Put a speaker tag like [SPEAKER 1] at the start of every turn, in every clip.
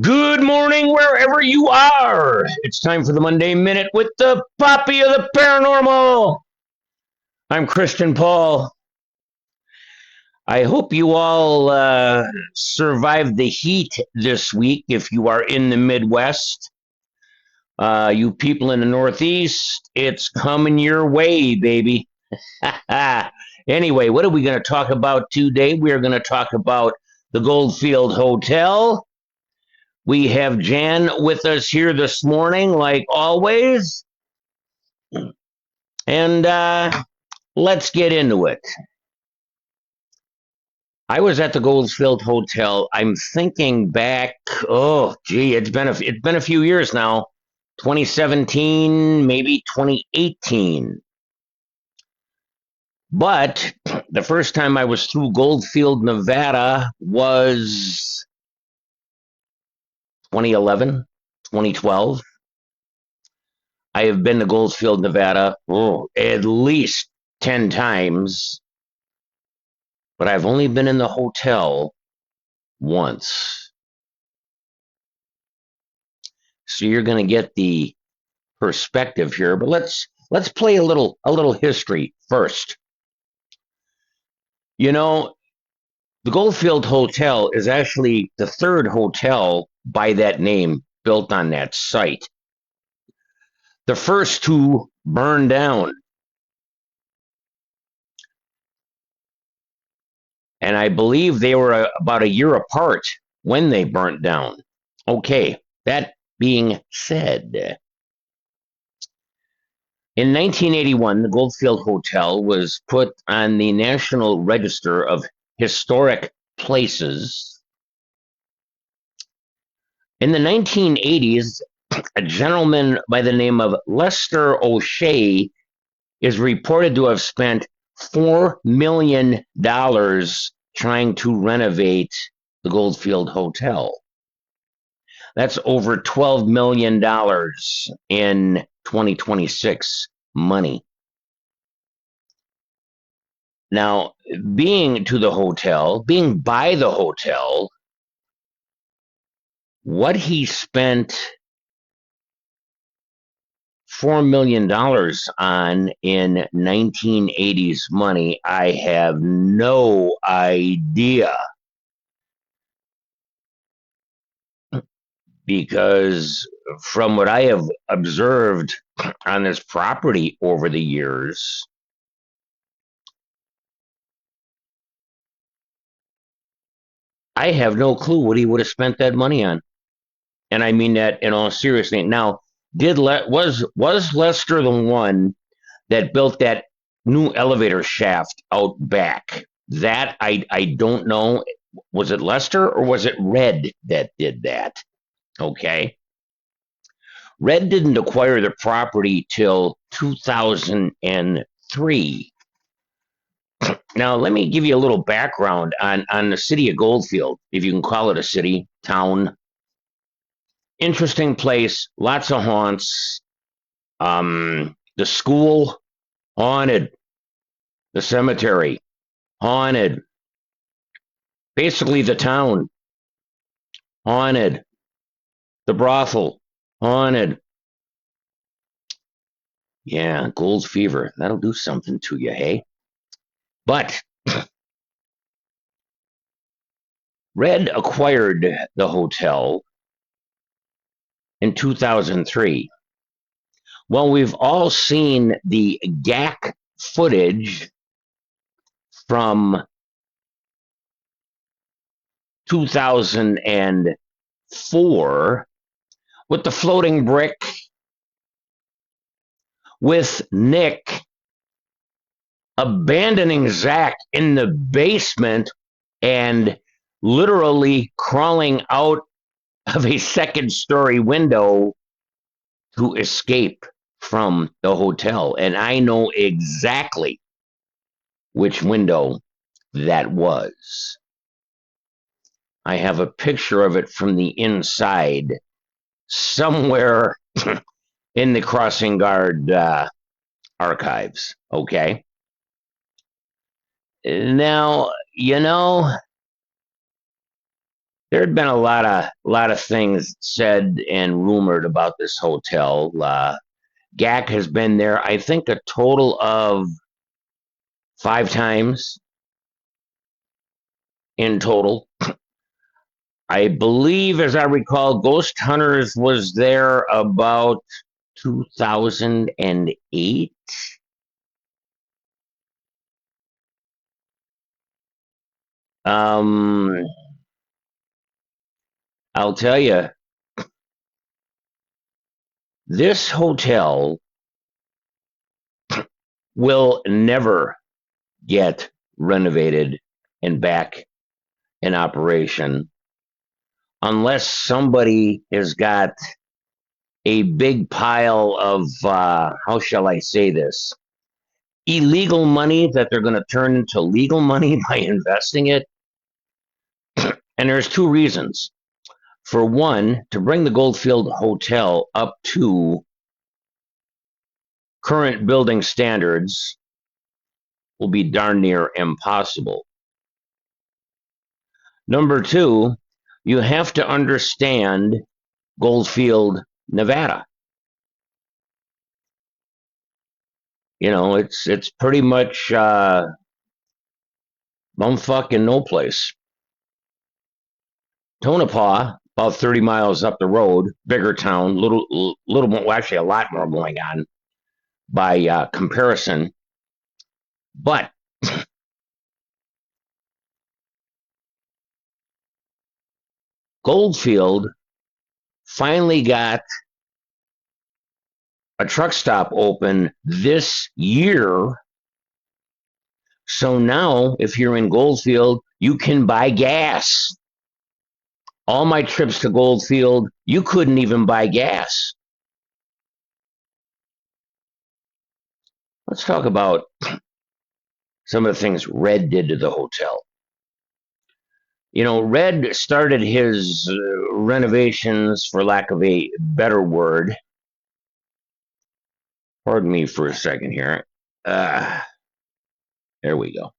[SPEAKER 1] Good morning, wherever you are. It's time for the Monday Minute with the Poppy of the Paranormal. I'm Christian Paul. I hope you all survived the heat this week if you are in the Midwest. You people in the Northeast, it's coming your way, baby. Anyway, what are we going to talk about today? We are going to talk about the Goldfield Hotel. We have Jan with us here this morning, like always. And let's get into it. I was at the Goldfield Hotel. I'm thinking back. Oh, gee, it's been a few years now. 2017, maybe 2018. But the first time I was through Goldfield, Nevada was 2011, 2012. I have been to Goldfield, Nevada, at least 10 times, but I've only been in the hotel once. So you're going to get the perspective here, but let's play a little history first. You know, the Goldfield Hotel is actually the third hotel by that name built on that site. The first two burned down. And I believe they were about a year apart when they burnt down. Okay, that being said, in 1981, the Goldfield Hotel was put on the National Register of Historic Places. In the 1980s, a gentleman by the name of Lester O'Shea is reported to have spent $4 million trying to renovate the Goldfield Hotel. That's over $12 million in 2026 money. Now, being by the hotel, what he spent $4 million on in 1980s money, I have no idea. Because from what I have observed on this property over the years, I have no clue what he would have spent that money on. And I mean that in all seriousness. Now, was Lester the one that built that new elevator shaft out back? That I don't know. Was it Lester or was it Red that did that? Okay. Red didn't acquire the property till 2003. Now, let me give you a little background on the city of Goldfield, if you can call it a city, town. Interesting place, lots of haunts. The school, haunted. The cemetery, haunted. Basically, the town, haunted. The brothel, haunted. Yeah, gold fever. That'll do something to you, hey? But Red acquired the hotel in 2003. Well, we've all seen the GAC footage from 2004 with the floating brick, with Nick abandoning Zach in the basement and literally crawling out of a second story window to escape from the hotel. And I know exactly which window that was. I have a picture of it from the inside somewhere in the Crossingaurd archives. Okay. Now, There had been a lot of things said and rumored about this hotel. GAC has been there, I think, a total of 5 times in total. I believe, as I recall, Ghost Hunters was there about 2008. Um, I'll tell you, this hotel will never get renovated and back in operation unless somebody has got a big pile of, how shall I say this, illegal money that they're going to turn into legal money by investing it. And there's two reasons. For one, to bring the Goldfield Hotel up to current building standards will be darn near impossible. Number two, you have to understand Goldfield, Nevada. You know, it's pretty much bumfuck in no place. Tonopah, about 30 miles up the road, bigger town, little more, well, actually a lot more going on by comparison. But Goldfield finally got a truck stop open this year. So now, if you're in Goldfield, you can buy gas. All my trips to Goldfield, you couldn't even buy gas. Let's talk about some of the things Red did to the hotel. You know, Red started his renovations, for lack of a better word. Pardon me for a second here. There we go.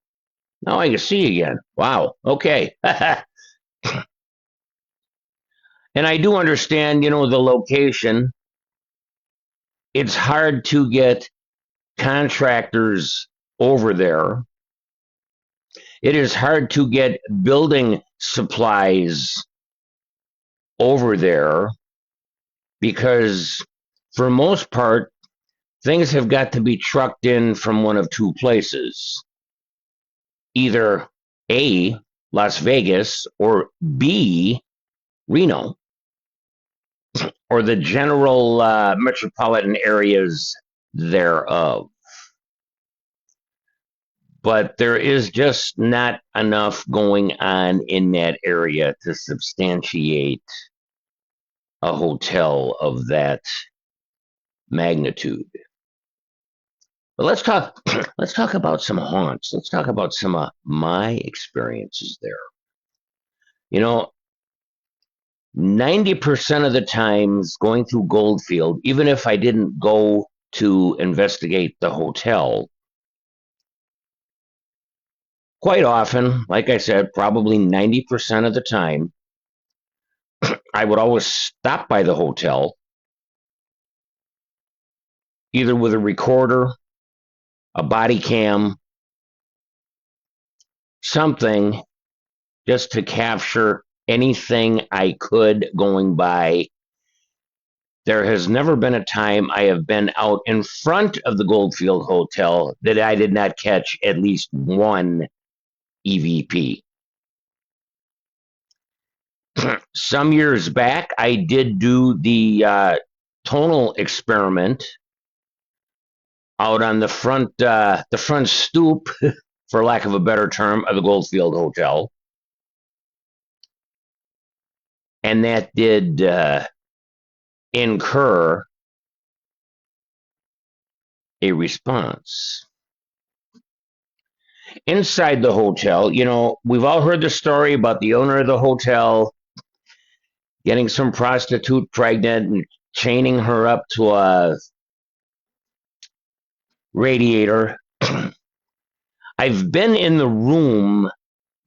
[SPEAKER 1] Now I can see again. Wow. Okay. And I do understand, you know, the location. It's hard to get contractors over there. It is hard to get building supplies over there because, for most part, things have got to be trucked in from one of two places. Either A, Las Vegas, or B, Reno, or the general metropolitan areas thereof. But there is just not enough going on in that area to substantiate a hotel of that magnitude. But let's talk about some haunts. Let's talk about some of my experiences there. You know, 90% of the times going through Goldfield, even if I didn't go to investigate the hotel, quite often, like I said, probably 90% of the time, I would always stop by the hotel, either with a recorder, a body cam, something, just to capture anything I could going by. There has never been a time I have been out in front of the Goldfield Hotel that I did not catch at least one EVP. Some years back, I did do the tonal experiment out on the front stoop, for lack of a better term, of the Goldfield Hotel, and that did incur a response. Inside the hotel, you know, we've all heard the story about the owner of the hotel getting some prostitute pregnant and chaining her up to a radiator. I've been in the room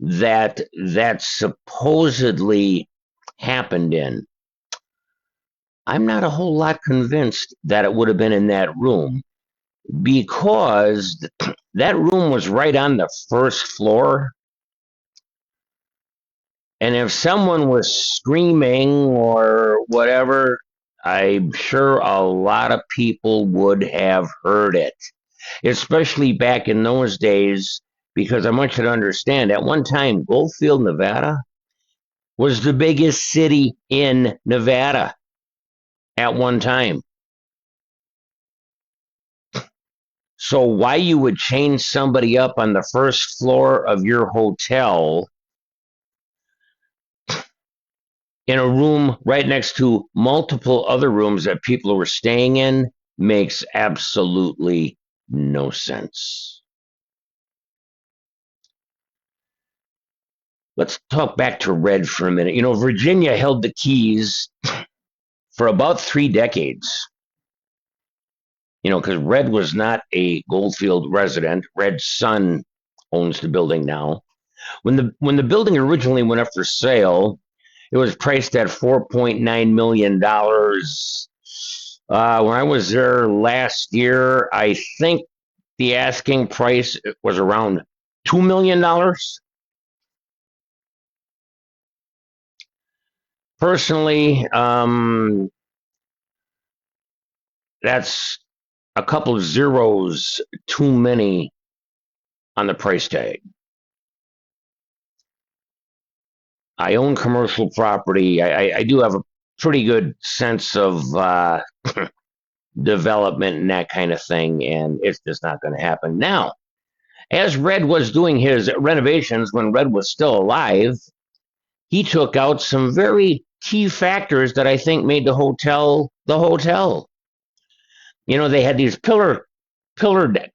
[SPEAKER 1] that supposedly happened in, I'm not a whole lot convinced that it would have been in that room, because that room was right on the first floor. And if someone was screaming or whatever, I'm sure a lot of people would have heard it, especially back in those days, because I want you to understand, at one time, Goldfield, Nevada was the biggest city in Nevada at one time. So why you would chain somebody up on the first floor of your hotel in a room right next to multiple other rooms that people were staying in makes absolutely no sense. Let's talk back to Red for a minute. Virginia held the keys for about 3 decades. Because Red was not a Goldfield resident. Red's son owns the building now. When the building originally went up for sale, it was priced at $4.9 million. When I was there last year, I think the asking price was around $2 million. Personally, that's a couple of zeros too many on the price tag. I own commercial property. I do have a pretty good sense of development and that kind of thing, and it's just not going to happen. Now, as Red was doing his renovations when Red was still alive, he took out some very key factors that I think made the hotel the hotel. They had these pillared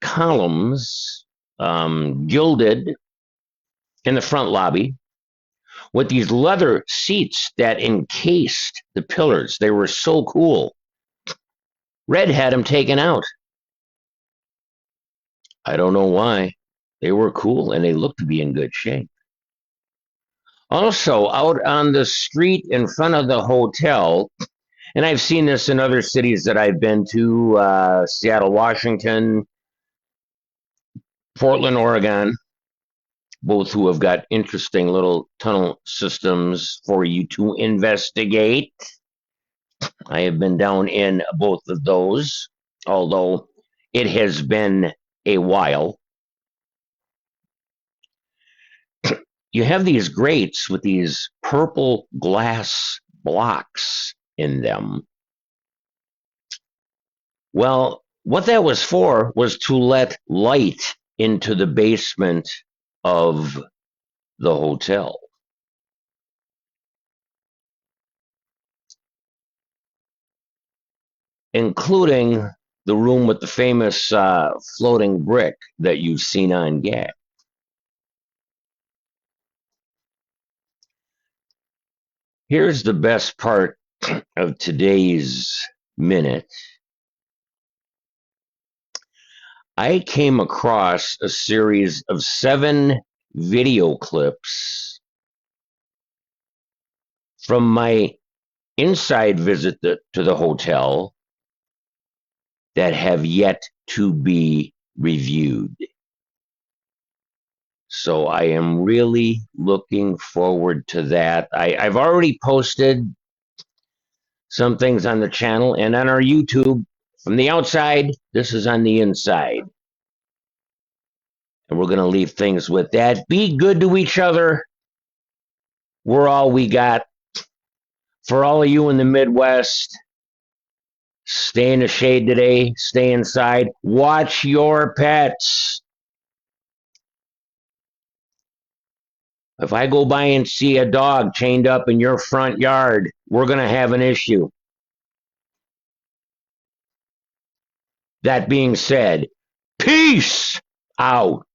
[SPEAKER 1] columns, gilded in the front lobby, with these leather seats that encased the pillars. They were so cool. Red had them taken out. I don't know why. They were cool and they looked to be in good shape. Also, out on the street in front of the hotel, and I've seen this in other cities that I've been to, Seattle, Washington, Portland, Oregon, both who have got interesting little tunnel systems for you to investigate. I have been down in both of those, although it has been a while. You have these grates with these purple glass blocks in them. Well, what that was for was to let light into the basement of the hotel. Including the room with the famous floating brick that you've seen on Gag. Here's the best part of today's minute. I came across a series of 7 video clips from my inside visit to the hotel that have yet to be reviewed. So I am really looking forward to that. I've already posted some things on the channel and on our YouTube. From the outside, this is on the inside. And we're going to leave things with that. Be good to each other. We're all we got. For all of you in the Midwest, stay in the shade today. Stay inside. Watch your pets. If I go by and see a dog chained up in your front yard, we're going to have an issue. That being said, peace out.